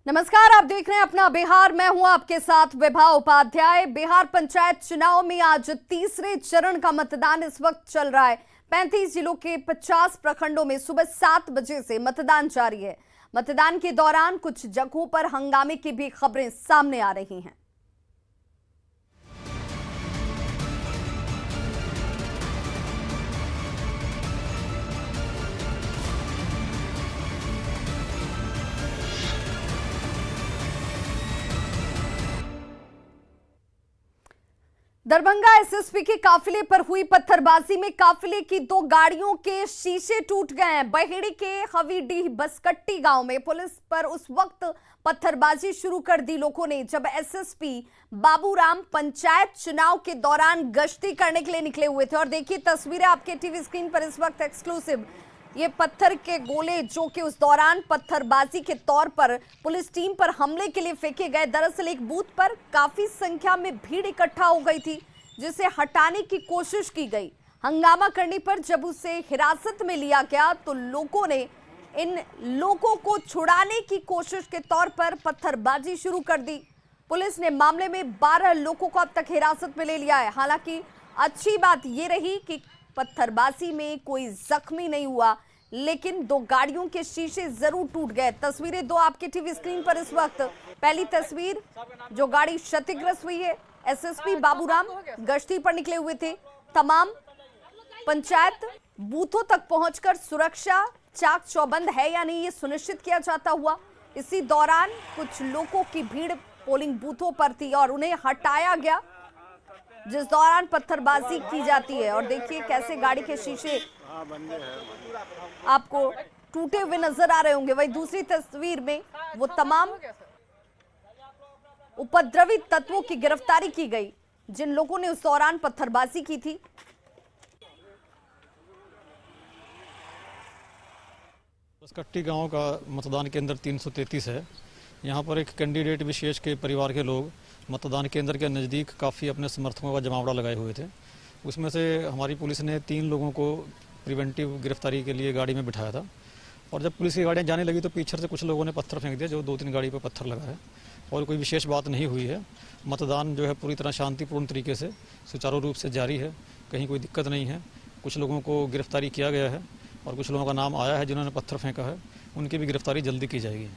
नमस्कार, आप देख रहे हैं अपना बिहार। मैं हूं आपके साथ विभा उपाध्याय। बिहार पंचायत चुनाव में आज तीसरे चरण का मतदान इस वक्त चल रहा है। 35 जिलों के 50 प्रखंडों में सुबह 7 बजे से मतदान जारी है। मतदान के दौरान कुछ जगहों पर हंगामे की भी खबरें सामने आ रही हैं। दरभंगा एसएसपी के काफिले पर हुई पत्थरबाजी में काफिले की 2 गाड़ियों के शीशे टूट गए हैं। बहेड़ी के हवीडीह बसकट्टी गांव में पुलिस पर उस वक्त पत्थरबाजी शुरू कर दी लोगों ने जब एसएसपी बाबूराम पंचायत चुनाव के दौरान गश्ती करने के लिए निकले हुए थे। और देखिए तस्वीरें आपके टीवी स्क्रीन पर इस वक्त एक्सक्लूसिव। ये पत्थर के गोले जो कि उस दौरान पत्थरबाजी के तौर पर पुलिस टीम पर हमले के लिए फेंके गए। दरअसल एक बूथ पर काफी संख्या में भीड़ इकट्ठा हो गई थी जिसे हटाने की कोशिश की गई। हंगामा करने पर जब उसे हिरासत में लिया गया तो लोगों ने इन लोगों को छुड़ाने की कोशिश के तौर पर पत्थरबाजी शुरू कर दी। पुलिस ने मामले में 12 लोगों को अब तक हिरासत में ले लिया है। हालांकि अच्छी बात यह रही कि पत्थरबाजी में कोई जख्मी नहीं हुआ, लेकिन 2 गाड़ियों के शीशे जरूर टूट गए। तस्वीरें 2 आपके टीवी स्क्रीन पर इस वक्त। पहली तस्वीर, जो गाड़ी क्षतिग्रस्त हुई है, एसएसपी बाबूराम गश्ती पर निकले हुए थे। तमाम पंचायत बूथों तक पहुंचकर सुरक्षा चाक चौबंद है या नहीं ये सुनिश्चित किया जाता हुआ। इसी दौरान कुछ लोगों की भीड़ पोलिंग बूथों पर थी और उन्हें हटाया गया, जिस दौरान पत्थरबाजी की जाती है। और देखिए कैसे गाड़ी के शीशे आपको टूटे हुए नजर आ रहे होंगे। वही दूसरी तस्वीर में वो तमाम उपद्रवी तत्वों की गिरफ्तारी की गई जिन लोगों ने उस दौरान पत्थरबाजी की थी। बसकट्टी गांव का मतदान केंद्र 333 है। यहां पर एक कैंडिडेट विशेष के परिवार के लोग मतदान केंद्र के नज़दीक काफ़ी अपने समर्थकों का जमावड़ा लगाए हुए थे। उसमें से हमारी पुलिस ने 3 लोगों को प्रिवेंटिव गिरफ्तारी के लिए गाड़ी में बिठाया था। और जब पुलिस की गाड़ियाँ जाने लगी तो पीछे से कुछ लोगों ने पत्थर फेंक दिया, जो 2-3 गाड़ी पर पत्थर लगा है। और कोई विशेष बात नहीं हुई है। मतदान जो है पूरी तरह शांतिपूर्ण तरीके से सुचारू रूप से जारी है, कहीं कोई दिक्कत नहीं है। कुछ लोगों को गिरफ्तारी किया गया है और कुछ लोगों का नाम आया है जिन्होंने पत्थर फेंका है, उनकी भी गिरफ्तारी जल्दी की जाएगी।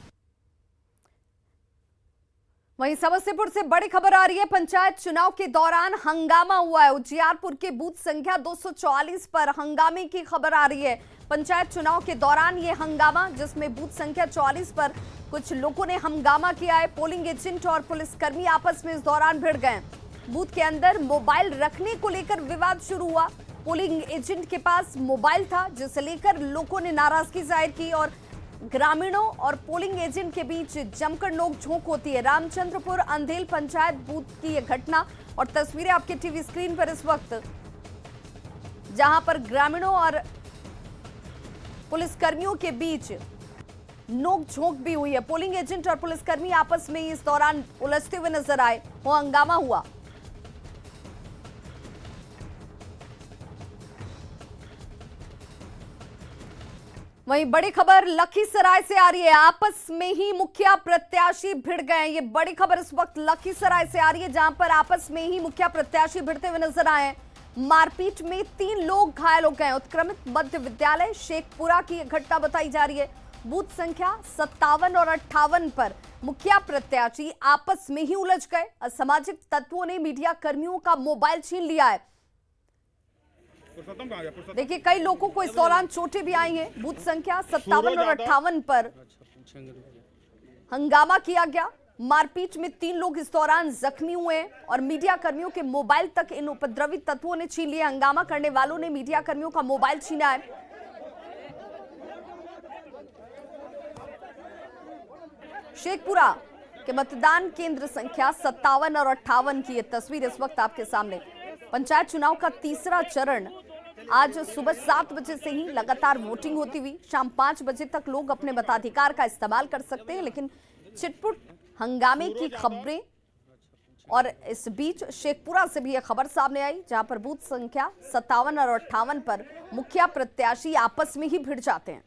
वहीं समस्तीपुर से बड़ी खबर आ रही है। पंचायत चुनाव के दौरान हंगामा हुआ है। उजियारपुर के बूथ संख्या 244 पर हंगामे की खबर आ रही है। पंचायत चुनाव के दौरान ये हंगामा, जिसमें बूथ संख्या 44 पर कुछ लोगों ने हंगामा किया है। पोलिंग एजेंट और पुलिसकर्मी आपस में इस दौरान भिड़ गए। बूथ के अंदर मोबाइल रखने को लेकर विवाद शुरू हुआ। पोलिंग एजेंट के पास मोबाइल था, जिसे लेकर लोगों ने नाराजगी जाहिर की और ग्रामीणों और पोलिंग एजेंट के बीच जमकर नोक-झोंक होती है। रामचंद्रपुर अंधेल पंचायत बूथ की यह घटना और तस्वीरें आपके टीवी स्क्रीन पर इस वक्त, जहां पर ग्रामीणों और पुलिसकर्मियों के बीच नोक-झोंक भी हुई है। पोलिंग एजेंट और पुलिसकर्मी आपस में इस दौरान उलझते हुए नजर आए। वो हंगामा हुआ। वहीं बड़ी खबर लखीसराय से आ रही है। आपस में ही मुखिया प्रत्याशी भिड़ गए। ये बड़ी खबर इस वक्त लखीसराय से आ रही है, जहां पर आपस में ही मुखिया प्रत्याशी भिड़ते हुए नजर आए। मारपीट में 3 लोग घायल हो गए। उत्क्रमित मध्य विद्यालय शेखपुरा की घटना बताई जा रही है। बूथ संख्या 57 और 58 पर मुखिया प्रत्याशी आपस में ही उलझ गए। असामाजिक तत्वों ने मीडिया कर्मियों का मोबाइल छीन लिया है। देखिए कई लोगों को इस दौरान चोटें भी आई हैं। बूथ संख्या 57 और 58 पर हंगामा किया गया। मारपीट में 3 लोग इस दौरान जख्मी हुए और मीडिया कर्मियों के मोबाइल तक इन उपद्रवी तत्वों ने छीन लिया। हंगामा करने वालों ने मीडिया कर्मियों का मोबाइल छीना है। शेखपुरा के मतदान केंद्र संख्या 57 और 58 की यह तस्वीर इस वक्त आपके सामने। पंचायत चुनाव का तीसरा चरण आज सुबह 7 बजे से ही लगातार वोटिंग होती हुई शाम 5 बजे तक लोग अपने मताधिकार का इस्तेमाल कर सकते हैं। लेकिन चिटपुट हंगामे की खबरें और इस बीच शेखपुरा से भी यह खबर सामने आई, जहां पर बूथ संख्या 57 और 58 पर मुखिया प्रत्याशी आपस में ही भिड़ जाते हैं।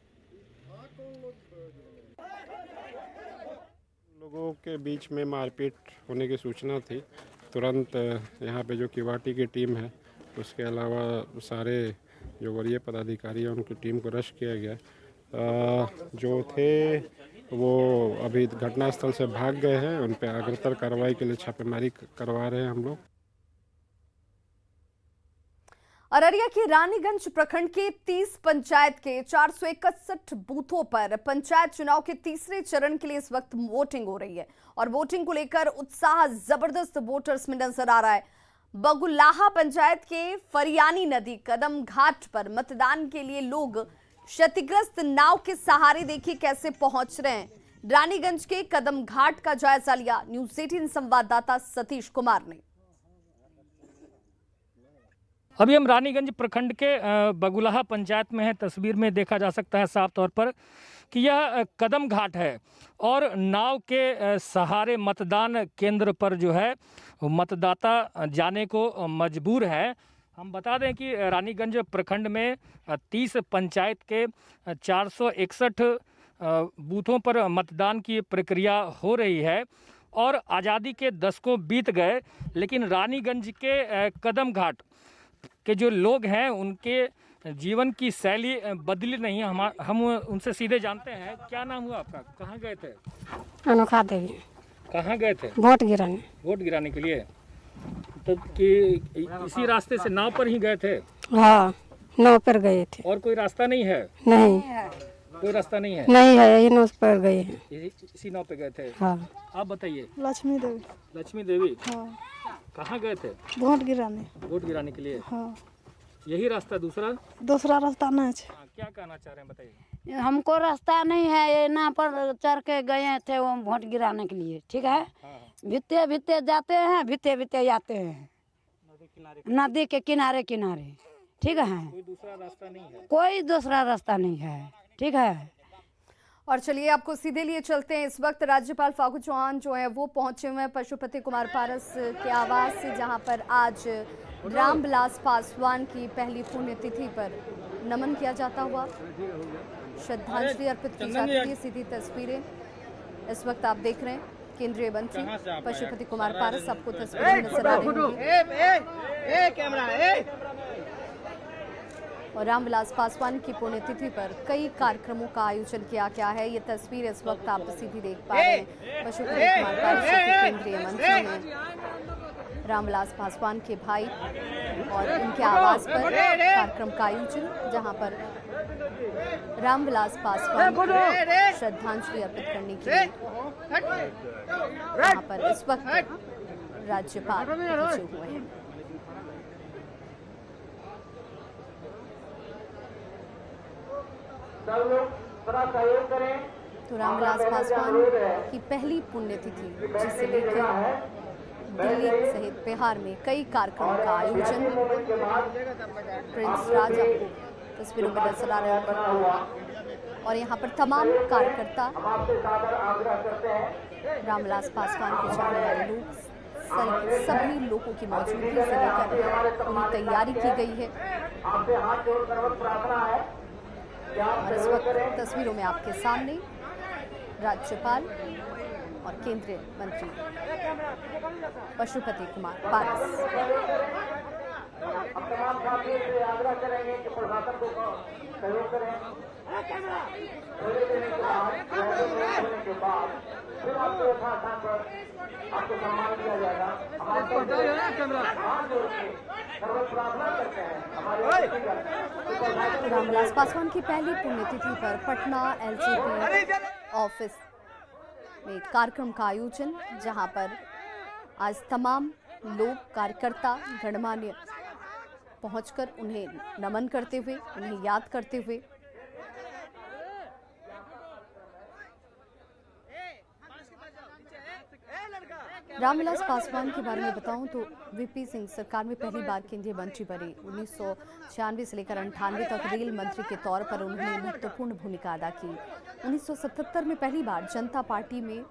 लोगों के बीच में मारपीट होने की सूचना थी। तुरंत यहाँ पे जो किवाटी की टीम है, उसके अलावा सारे जो वरीय पदाधिकारी हैं उनकी टीम को रश किया गया। जो थे वो अभी घटनास्थल से भाग गए हैं। उन पे अग्रतर कार्रवाई के लिए छापेमारी करवा रहे हैं हम लोग। अररिया के रानीगंज प्रखंड के 30 पंचायत के 461 बूथों पर पंचायत चुनाव के तीसरे चरण के लिए इस वक्त वोटिंग हो रही है और वोटिंग को लेकर उत्साह जबरदस्त वोटर्स में नजर आ रहा है। बगुलाहा पंचायत के फरियानी नदी कदम घाट पर मतदान के लिए लोग क्षतिग्रस्त नाव के सहारे देखिए कैसे पहुंच रहे हैं। रानीगंज के कदम घाट का जायजा लिया न्यूज़ 18 संवाददाता सतीश कुमार ने। अभी हम रानीगंज प्रखंड के बगुलाहा पंचायत में हैं। तस्वीर में देखा जा सकता है साफ तौर पर कि यह कदम घाट है और नाव के सहारे मतदान केंद्र पर जो है मतदाता जाने को मजबूर है। हम बता दें कि रानीगंज प्रखंड में 30 पंचायत के 461 बूथों पर मतदान की प्रक्रिया हो रही है और आज़ादी के दशकों बीत गए, लेकिन रानीगंज के कदम घाट के जो लोग हैं उनके जीवन की शैली बदली नहीं। हम उनसे सीधे जानते हैं। क्या नाम हुआ आपका? कहाँ गए थे? अनोखा देवी। कहाँ गए थे? वोट गिराने। वोट गिराने के लिए। तो कि इसी रास्ते से नाव पर ही गए थे? हाँ, नाव पर गए थे। और कोई रास्ता नहीं है? नहीं, कोई रास्ता नहीं है। नहीं है, यही नाव पर गए हैं। इसी नाव पे गए थे? हाँ। आप बताइए। लक्ष्मी देवी। लक्ष्मी देवी। हाँ। कहाँ गए थे? वोट गिराने। वोट गिराने के लिए। हाँ। यही रास्ता? दूसरा रास्ता नहीं है। क्या कहना चाह रहे हैं बताइए। हमको रास्ता नहीं है, ये ना पर चढ़ के गए थे वो वोट गिराने के लिए। ठीक है, भित्ते भित्ते जाते हैं, भित्ते भित्ते जाते हैं नदी के किनारे किनारे। ठीक है, कोई दूसरा रास्ता नहीं है? कोई दूसरा रास्ता नहीं है। ठीक है। और चलिए आपको सीधे लिए चलते हैं। इस वक्त राज्यपाल फागू चौहान जो है वो पहुंचे हुए हैं पशुपति कुमार पारस के आवास से, जहां पर आज रामविलास पासवान की पहली पुण्यतिथि पर नमन किया जाता हुआ, श्रद्धांजलि अर्पित की जाती है। सीधी तस्वीरें इस वक्त आप देख रहे हैं। केंद्रीय मंत्री पशुपति कुमार पारस आपको तस्वीरें में नजर आ रही होंगी। और रामविलास पासवान की पुण्यतिथि पर कई कार्यक्रमों का आयोजन किया गया है। ये तस्वीर इस वक्त आप सीधी देख पा रहे हैं। पशुपति कुमार पारस केंद्रीय मंत्री हैं, रामविलास पासवान के भाई, और उनके आवास पर कार्यक्रम का आयोजन, जहां पर रामविलास पासवान को श्रद्धांजलि अर्पित करने के लिए यहाँ पर इस वक्त राज्यपाल पहुंचे हुए हैं। तो रामविलास पासवान की पहली पुण्यतिथि जिसे लेकर दिल्ली सहित बिहार में कई कार्यक्रमों का आयोजन। प्रिंस राज आपको तस्वीरों में नजर आ रहे हैं और यहाँ पर तमाम कार्यकर्ता, रामविलास पासवान को चाहने वाले लोग, सभी लोगों की मौजूदगी से लेकर पूरी तैयारी की गई है। और इस वक्त तस्वीरों में आपके सामने राज्यपाल और केंद्रीय मंत्री पशुपति कुमार पारस। आग्रह करेंगे कि प्रशासन को सहयोग करें। के बाद फिर आपको यथास्थान पर आपको सम्मान दिया जाएगा। रामविलास पासवान की पहली पुण्यतिथि पर पटना एलजेपी ऑफिस में कार्यक्रम का आयोजन, जहां पर आज तमाम लोग, कार्यकर्ता, गणमान्य पहुंचकर उन्हें नमन करते हुए, उन्हें याद करते हुए रामविलास पासवान के बारे में बताऊं तो वीपी सिंह सरकार में पहली बार केंद्रीय मंत्री बने। 1996 से लेकर 98 तक रेल मंत्री के तौर पर उन्होंने महत्वपूर्ण भूमिका अदा की। 1977 में पहली बार जनता पार्टी में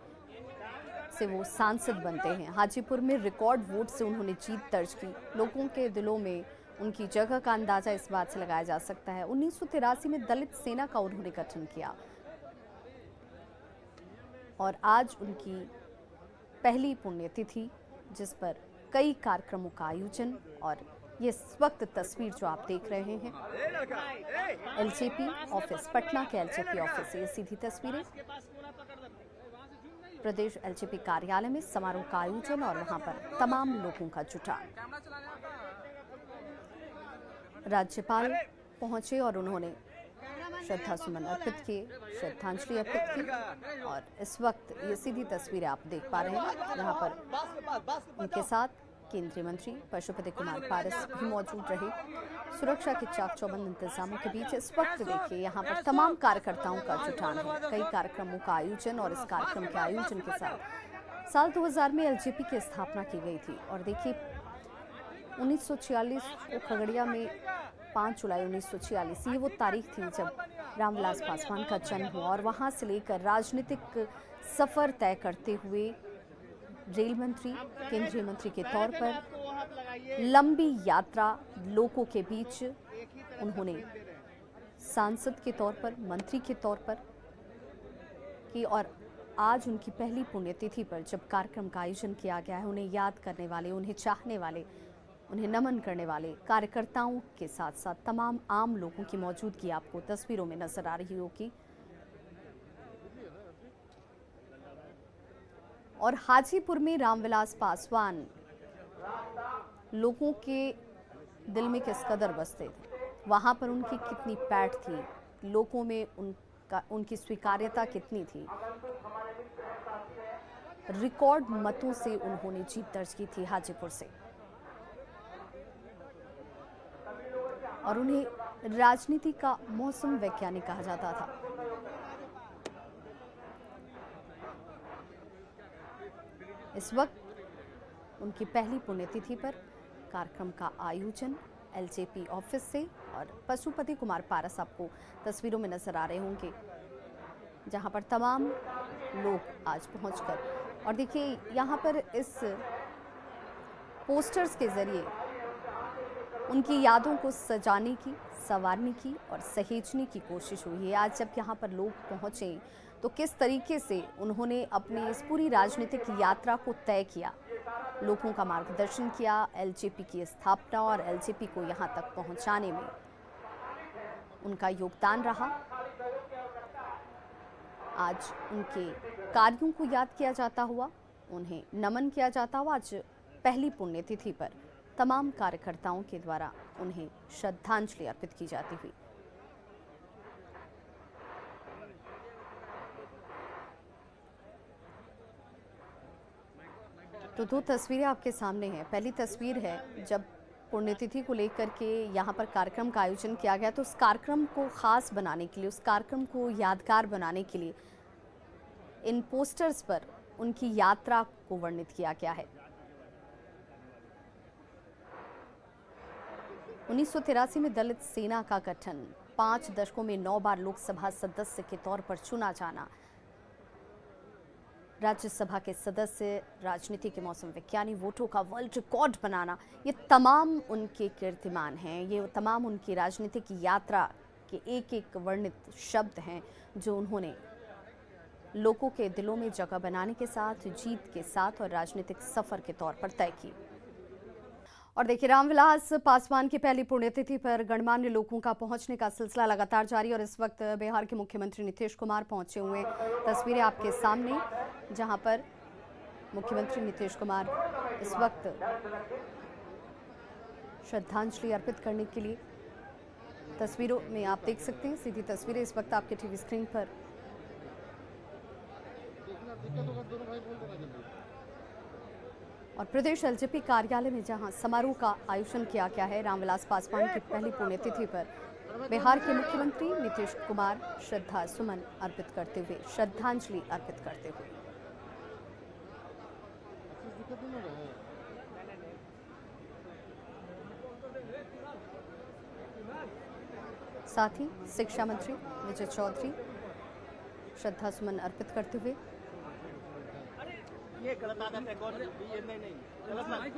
से वो सांसद बनते हैं। हाजीपुर में रिकॉर्ड वोट से उन्होंने जीत दर्ज की। लोगों के दिलों में उनकी जगह का अंदाजा इस बात से लगाया जा सकता है। 1983 में दलित सेना का उन्होंने गठन किया और आज उनकी पहली पुण्यतिथि, जिस पर कई कार्यक्रमों का आयोजन। और ये इस वक्त तस्वीर जो आप देख रहे हैं एलजेपी ऑफिस, पटना के एलजेपी ऑफिस से ये सीधी तस्वीरें। प्रदेश एलजेपी कार्यालय में समारोह का आयोजन और वहां पर तमाम लोगों का जुटान। राज्यपाल पहुंचे और उन्होंने श्रद्धा सुमन अर्पित किए, श्रद्धांजलि अर्पित की। और इस वक्त ये सीधी तस्वीरें आप देख पा रहे हैं, यहाँ पर उनके साथ केंद्रीय मंत्री पशुपति कुमार पारस भी मौजूद रहे। सुरक्षा के चाक चौबंद इंतजामों के बीच इस वक्त देखिए यहाँ पर तमाम कार्यकर्ताओं का जुटान है। कई कार्यक्रमों का आयोजन और इस कार्यक्रम के आयोजन के साथ साल 2000 में एलजेपी की स्थापना की गई थी। और देखिए 1946 को खगड़िया में 5 जुलाई 1946 ये वो तारीख थी जब रामविलास पासवान का जन्म हुआ। और वहां से लेकर राजनीतिक सफर तय करते हुए रेल मंत्री, केंद्रीय मंत्री के तौर पर लंबी यात्रा लोगों के बीच, उन्होंने सांसद के तौर पर, मंत्री के तौर पर की। और आज उनकी पहली पुण्यतिथि पर जब कार्यक्रम का आयोजन किया गया है, उन्हें याद करने वाले, उन्हें चाहने वाले, उन्हें नमन करने वाले कार्यकर्ताओं के साथ साथ तमाम आम लोगों की मौजूदगी आपको तस्वीरों में नजर आ रही होगी। और हाजीपुर में रामविलास पासवान लोगों के दिल में किस कदर बसते थे, वहां पर उनकी कितनी पैठ थी, लोगों में उनकी स्वीकार्यता कितनी थी। रिकॉर्ड मतों से उन्होंने जीत दर्ज की थी हाजीपुर से। और उन्हें राजनीति का मौसम वैज्ञानिक कहा जाता था। इस वक्त उनकी पहली पुण्यतिथि पर कार्यक्रम का आयोजन एलजेपी ऑफिस से, और पशुपति कुमार पारस आपको तस्वीरों में नजर आ रहे होंगे, जहां पर तमाम लोग आज पहुंचकर, और देखिए यहाँ पर इस पोस्टर्स के जरिए उनकी यादों को सजाने की, संवारने की और सहेजने की कोशिश हुई है। आज जब यहाँ पर लोग पहुँचे तो किस तरीके से उन्होंने अपनी इस पूरी राजनीतिक यात्रा को तय किया, लोगों का मार्गदर्शन किया, एलजेपी की स्थापना और एलजेपी को यहाँ तक पहुँचाने में उनका योगदान रहा। आज उनके कार्यों को याद किया जाता हुआ, उन्हें नमन किया जाता हुआ। आज पहली पुण्यतिथि पर तमाम कार्यकर्ताओं के द्वारा उन्हें श्रद्धांजलि अर्पित की जाती हुई। तो दो तस्वीरें आपके सामने हैं। पहली तस्वीर है जब पुण्यतिथि को लेकर के यहाँ पर कार्यक्रम का आयोजन किया गया, तो उस कार्यक्रम को खास बनाने के लिए, उस कार्यक्रम को यादगार बनाने के लिए इन पोस्टर्स पर उनकी यात्रा को वर्णित किया गया है। 1983 में दलित सेना का गठन, 5 दशकों में 9 बार लोकसभा सदस्य के तौर पर चुना जाना, राज्यसभा के सदस्य, राजनीति के मौसम विज्ञानी, वोटों का वर्ल्ड रिकॉर्ड बनाना, ये तमाम उनके कीर्तिमान हैं। ये तमाम उनकी राजनीतिक यात्रा के एक एक वर्णित शब्द हैं जो उन्होंने लोगों के दिलों में जगह बनाने के साथ, जीत के साथ और राजनीतिक सफर के तौर पर तय की। और देखिए रामविलास पासवान की पहली पुण्यतिथि पर गणमान्य लोगों का पहुंचने का सिलसिला लगातार जारी। और इस वक्त बिहार के मुख्यमंत्री नीतीश कुमार पहुंचे हुए, तस्वीरें आपके सामने, जहां पर मुख्यमंत्री नीतीश कुमार इस वक्त श्रद्धांजलि अर्पित करने के लिए, तस्वीरों में आप देख सकते हैं, सीधी तस्वीरें इस वक्त आपके टीवी स्क्रीन पर। और प्रदेश एलजेपी कार्यालय में जहां समारोह का आयोजन किया गया है रामविलास पासवान की पहली पुण्यतिथि पर, बिहार के मुख्यमंत्री नीतीश कुमार श्रद्धा सुमन अर्पित करते हुए, श्रद्धांजलि अर्पित करते हुए। साथ ही शिक्षा मंत्री विजय चौधरी श्रद्धा सुमन अर्पित करते हुए। ये गलत आदत है कौन ये नहीं गलत माइक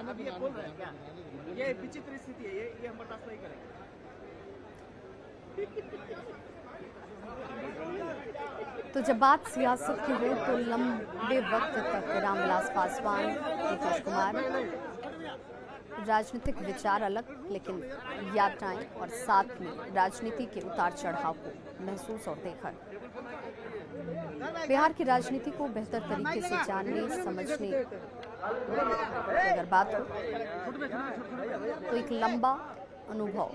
अभी ये बोल रहे हैं क्या, ये विचित्र स्थिति है, ये हम बर्दाश्त नहीं करेंगे। तो जब बात सियासत की हो तो लंबे वक्त तक रामविलास पासवान, नीतीश कुमार, राजनीतिक विचार अलग लेकिन यात्राएं और साथ में राजनीति के उतार चढ़ाव को महसूस और देखा। बिहार की राजनीति को बेहतर तरीके से जानने समझने की अगर बात हो तो एक लंबा अनुभव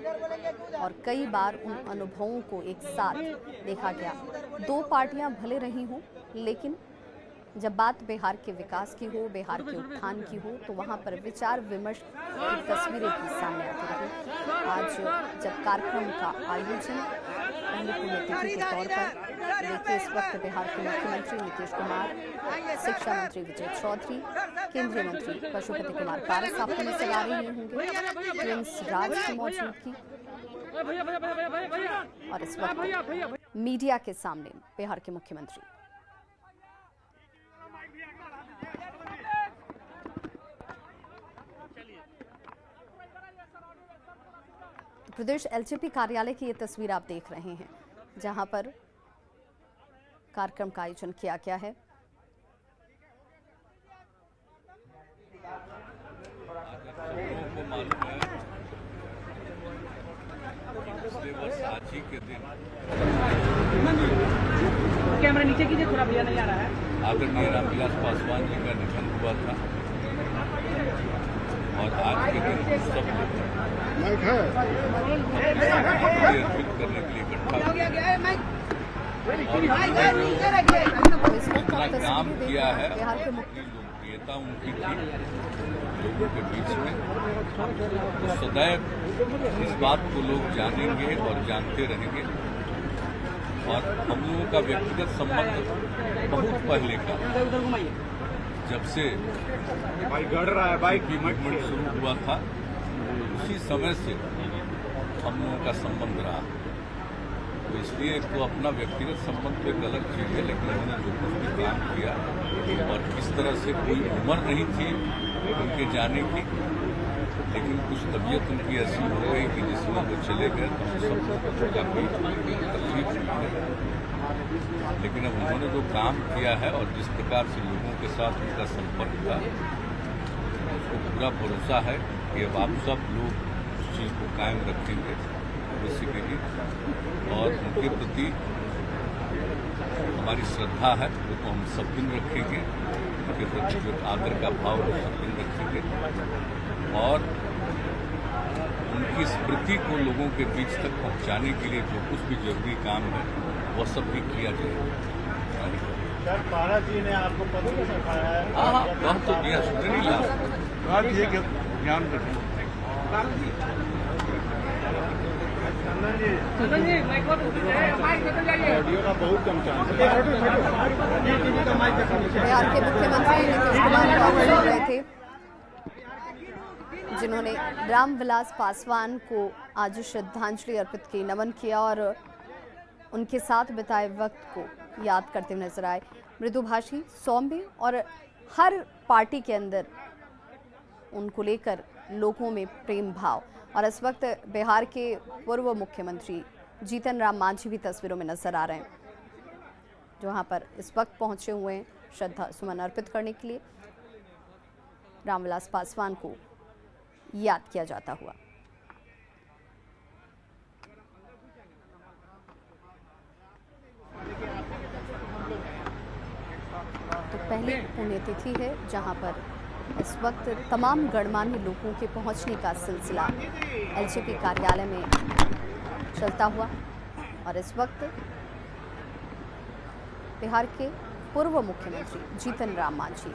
और कई बार उन अनुभवों को एक साथ देखा गया। दो पार्टियां भले रही हों लेकिन जब बात बिहार के विकास की हो, बिहार के उत्थान की हो तो वहां पर विचार विमर्श की तस्वीरें भी सामने आती रही। आज जब कार्यक्रम का आयोजन पहली पुण्यतिथि के तौर पर देखिए, इस वक्त बिहार के मुख्यमंत्री नीतीश कुमार, शिक्षा मंत्री विजय चौधरी, केंद्रीय मंत्री पशुपति कुमार पारस आपको नजर आ रहे होंगे, प्रिंस राज की मौजूदगी और इस वक्त मीडिया के सामने बिहार के मुख्यमंत्री। प्रदेश एलजेपी कार्यालय की ये तस्वीर आप देख रहे हैं जहां पर कार्यक्रम का आयोजन किया गया है। आज ही के दिन कैमरा नीचे कीजिए, थोड़ा भैया नहीं आ रहा है। आदरणीय रामविलास पासवान जी का निधन हुआ था और आज के दिन सब अर्पित करने के लिए इकट्ठा इतना काम किया है। लोकप्रियता उनकी थी लोगों के बीच में, तो सदैव इस बात को लोग जानेंगे और जानते रहेंगे। और हम लोगों का व्यक्तिगत संबंध बहुत पहले का, जब से बाइक मूवमेंट शुरू हुआ था उसी समय से हम लोगों का संबंध रहा। तो इसलिए तो अपना व्यक्तिगत संबंध तो एक अलग चीज है, लेकिन उन्होंने जो कुछ भी काम किया और किस तरह से कोई उम्र नहीं थी उनके जाने की, लेकिन कुछ तबीयत उनकी ऐसी हो गई कि जिसमें वो चले गए तो सब लोगों को काफी तकलीफ हुई है। लेकिन अब उन्होंने जो काम किया है और जिस प्रकार से लोगों के साथ उनका संपर्क था, उसको पूरा भरोसा है कि अब आप सब लोग उस चीज को कायम रखेंगे बेसिकली। और उनके प्रति हमारी श्रद्धा है वो तो हम सब दिन रखेंगे, उनके प्रति जो आदर का भाव वो सब दिन रखेंगे और उनकी स्मृति को लोगों के बीच तक पहुंचाने के लिए जो कुछ भी जरूरी काम है वो सब भी किया जाएगा। पारा जी ने आपको पद पे सिखाया है। हाँ, वह तो दिया सुन नहीं ला ज्ञान रखें। ऑडियो का बहुत कम चांस है। बिहार के मुख्यमंत्री नीतीश कुमार को आप सुन रहे थे, जिन्होंने रामविलास पासवान को आज श्रद्धांजलि अर्पित की, नमन किया और उनके साथ बिताए वक्त को याद करते हुए नजर आए। मृदुभाषी, सौम्य और हर पार्टी के अंदर उनको लेकर लोगों में प्रेम भाव। और इस वक्त बिहार के पूर्व मुख्यमंत्री जीतन राम मांझी भी तस्वीरों में नजर आ रहे हैं, जो वहां पर इस वक्त पहुंचे हुए हैं श्रद्धा सुमन अर्पित करने के लिए। रामविलास पासवान को याद किया जाता हुआ। तो पहली पुण्यतिथि है जहां पर इस वक्त तमाम गणमान्य लोगों के पहुंचने का सिलसिला एलजेपी कार्यालय में चलता हुआ और इस वक्त बिहार के पूर्व मुख्यमंत्री जीतन राम मांझी,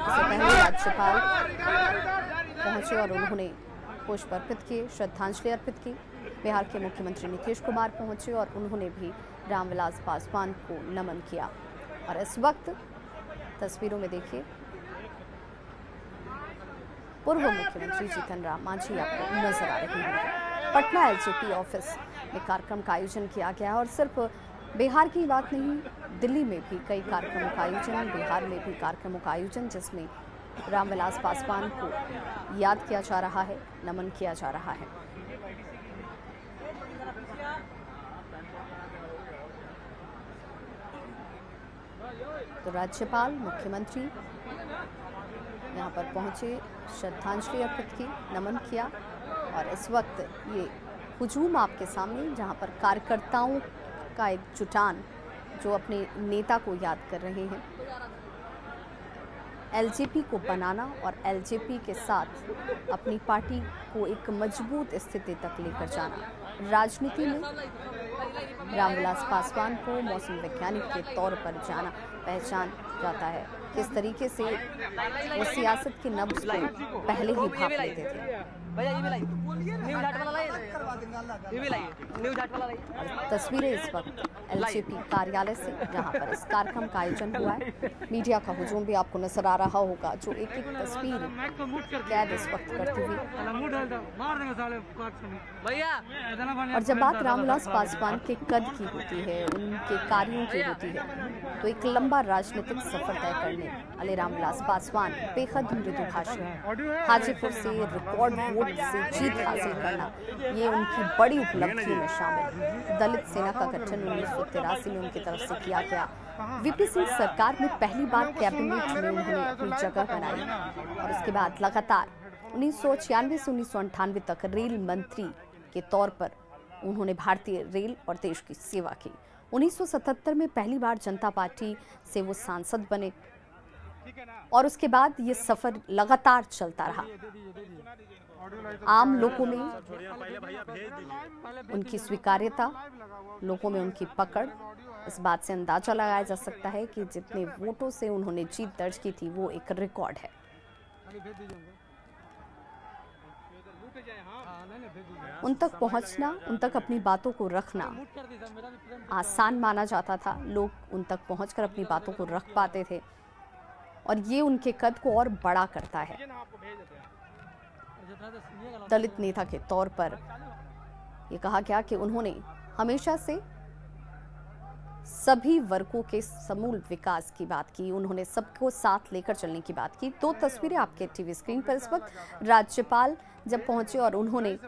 इससे पहले राज्यपाल पहुंचे और उन्होंने पुष्प अर्पित किए, श्रद्धांजलि अर्पित की। बिहार के मुख्यमंत्री नीतीश कुमार पहुंचे और उन्होंने भी रामविलास पासवान को नमन किया। और इस वक्त तस्वीरों में देखिए पूर्व मुख्यमंत्री जीतन राम मांझी आपको नजर आ रहे हैं। पटना एलजेपी ऑफिस में कार्यक्रम का आयोजन किया गया और सिर्फ बिहार की बात नहीं, दिल्ली में भी कई कार्यक्रमों का आयोजन, बिहार में भी कार्यक्रमों का आयोजन, जिसमें रामविलास पासवान को याद किया जा रहा है, नमन किया जा रहा है। तो राज्यपाल, मुख्यमंत्री यहाँ पर पहुंचे, श्रद्धांजलि अर्पित की, नमन किया और इस वक्त ये हुजूम आपके सामने, जहाँ पर कार्यकर्ताओं का एक जुटान जो अपने नेता को याद कर रहे हैं। एलजेपी को बनाना और एलजेपी के साथ अपनी पार्टी को एक मजबूत स्थिति तक लेकर जाना। राजनीति में रामविलास पासवान को मौसम वैज्ञानिक के तौर पर पहचान जाता है। किस तरीके से वो सियासत की नब्ज को पहले ही भाप लेते थे। तस्वीरें इस वक्त एलजेपी कार्यालय से, जहां पर इस कार्यक्रम का आयोजन हुआ है। मीडिया का हुजूम भी आपको नजर आ रहा होगा, जो एक एक तस्वीर कैद इस वक्त करती हुई। और जब बात रामविलास पासवान के कद की होती है, उनके कार्यों की होती है, तो एक लंबा राजनीतिक सफर तय करने वाले रामविलास पासवान बेहद मृदुभाषी। हाजीपुर से रिकॉर्ड वोट से जीत हासिल करना, ये उनकी बड़ी उपलब्धियों में शामिल। दलित सेना का गठन 1983 में उनकी तरफ से किया गया। वीपी सिंह सरकार में पहली बार कैबिनेट में उन्होंने अपनी जगह बनाई और उसके बाद लगातार 1996 से 1998 तक रेल मंत्री के तौर पर उन्होंने भारतीय रेल और देश की सेवा की। 1977 में पहली बार जनता पार्टी से वो सांसद बने और उसके बाद ये सफर लगातार चलता रहा। आम लोगों में उनकी स्वीकार्यता, लोगों में उनकी पकड़, इस बात से अंदाजा लगाया जा सकता है कि जितने वोटों से उन्होंने जीत दर्ज की थी वो एक रिकॉर्ड है। उन तक पहुंचना, उन तक अपनी बातों को रखना आसान माना जाता था। लोग उन तक पहुंचकर अपनी बातों को रख पाते थे और ये उनके कद को और बड़ा करता है। दलित नेता के तौर पर ये कहा गया कि उन्होंने हमेशा से सभी वर्गों के समूल विकास की बात की, उन्होंने सबको साथ लेकर चलने की बात की। दो तस्वीरें आपके टीवी स्क्रीन पर इस वक्त। राज्यपाल जब पहुंचे और उन्होंने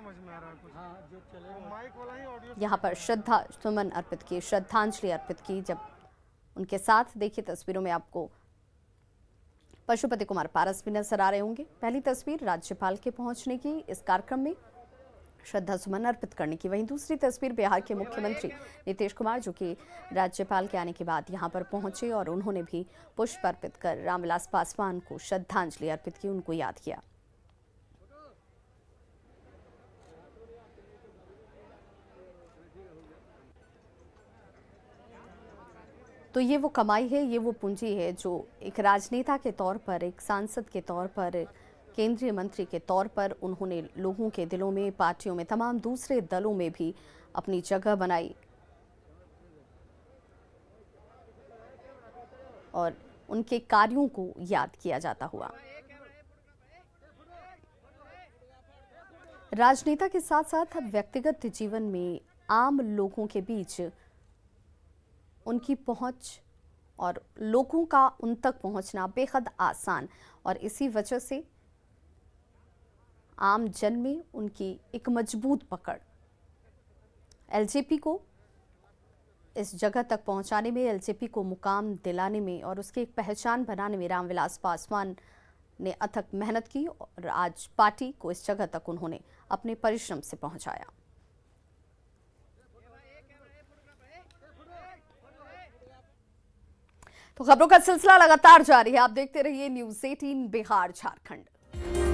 यहाँ पर श्रद्धा सुमन अर्पित किए, श्रद्धांजलि अर्पित की। जब उनके साथ देखिए तस्वीरों में आपको पशुपति कुमार पारस भी नजर आ रहे होंगे। पहली तस्वीर राज्यपाल के पहुंचने की, इस कार्यक्रम में श्रद्धा सुमन अर्पित करने की। वहीं दूसरी तस्वीर बिहार के मुख्यमंत्री नीतीश कुमार, जो कि राज्यपाल के आने के बाद यहां पर पहुंचे और उन्होंने भी पुष्प अर्पित कर रामविलास पासवान को श्रद्धांजलि अर्पित की, उनको याद किया। तो ये वो कमाई है, ये वो पूंजी है जो एक राजनेता के तौर पर, एक सांसद के तौर पर, केंद्रीय मंत्री के तौर पर उन्होंने लोगों के दिलों में, पार्टियों में, तमाम दूसरे दलों में भी अपनी जगह बनाई और उनके कार्यों को याद किया जाता हुआ। राजनेता के साथ साथ व्यक्तिगत जीवन में आम लोगों के बीच उनकी पहुंच और लोगों का उन तक पहुंचना बेहद आसान, और इसी वजह से आम जन में उनकी एक मजबूत पकड़। एलजेपी को इस जगह तक पहुंचाने में, एलजेपी को मुकाम दिलाने में और उसकी एक पहचान बनाने में रामविलास पासवान ने अथक मेहनत की और आज पार्टी को इस जगह तक उन्होंने अपने परिश्रम से पहुंचाया। तो खबरों का सिलसिला लगातार जारी है। आप देखते रहिए न्यूज़ 18 बिहार झारखंड।